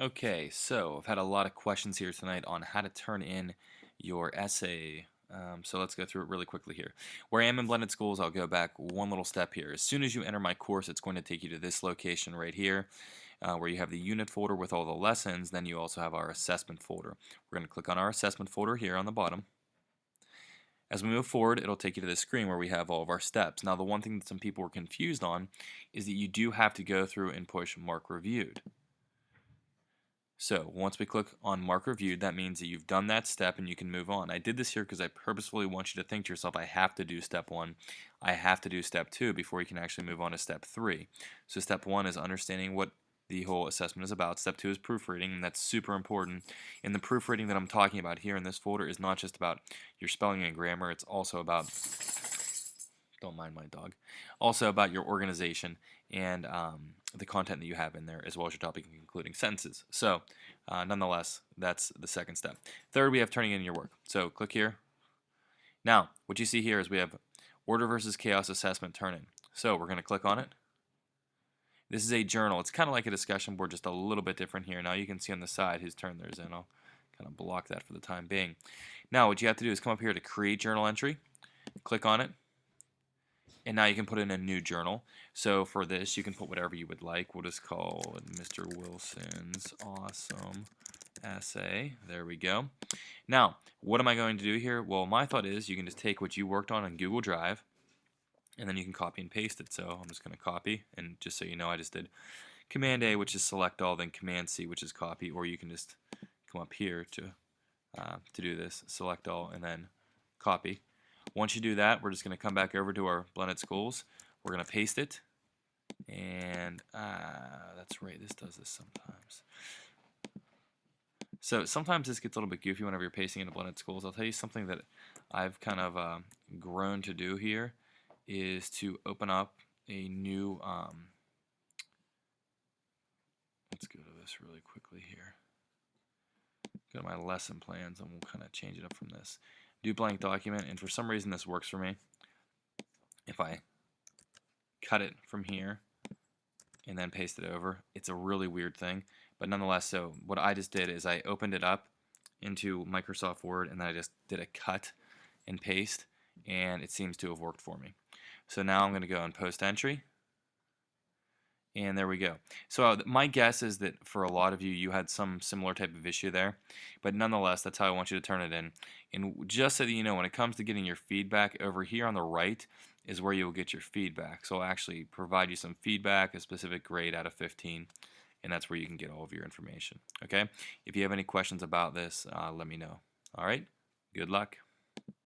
Okay, so I've had a lot of questions here tonight on how to turn in your essay. So let's go through it really quickly here. Where I am in blended schools, I'll go back one little step here. As soon as you enter my course, it's going to take you to this location right here, where you have the unit folder with all the lessons. Then you also have our assessment folder. We're going to click on our assessment folder here on the bottom. As we move forward, it'll take you to this screen where we have all of our steps. Now, the one thing that some people were confused on is that you do have to go through and push Mark Reviewed. So once we click on Mark Reviewed, that means that you've done that step and you can move on. I did this here because I purposefully want you to think to yourself, I have to do step 1, I have to do step 2 before you can actually move on to step 3. So step 1 is understanding what the whole assessment is about. Step 2 is proofreading, and that's super important. And the proofreading that I'm talking about here in this folder is not just about your spelling and grammar, it's also about, don't mind my dog, also about your organization and the content that you have in there, as well as your topic and concluding sentences. So nonetheless, that's the second step. Third, we have turning in your work. So click here. Now, what you see here is we have order versus chaos assessment turn in. So we're going to click on it. This is a journal. It's kind of like a discussion board, just a little bit different here. Now you can see on the side whose turn there's in. I'll kind of block that for the time being. Now what you have to do is come up here to create journal entry. Click on it. And now you can put in a new journal. So for this, you can put whatever you would like. We'll just call it Mr. Wilson's Awesome Essay. There we go. Now, what am I going to do here? Well, my thought is you can just take what you worked on Google Drive, and then you can copy and paste it. So I'm just going to copy, and just so you know, I just did Command A, which is select all, then Command C, which is copy, or you can just come up here to do this, select all, and then copy. Once you do that, we're just going to come back over to our blended schools. We're going to paste it, and that's right, this does this sometimes. So sometimes this gets a little bit goofy whenever you're pasting into blended schools. I'll tell you something that I've kind of grown to do here is to open up a new, let's go to this really quickly here. Go to my lesson plans, and we'll kind of change it up from this. Do blank document, and for some reason this works for me. If I cut it from here and then paste it over, it's a really weird thing, but nonetheless, so what I just did is I opened it up into Microsoft Word, and then I just did a cut and paste, and it seems to have worked for me. So now I'm going to go and post entry, and there we go. So my guess is that for a lot of you, you had some similar type of issue there, but nonetheless, that's how I want you to turn it in. And just so that you know, when it comes to getting your feedback, over here on the right is where you'll get your feedback. So I'll actually provide you some feedback, a specific grade out of 15, and that's where you can get all of your information. Okay? If you have any questions about this, let me know. All right? Good luck.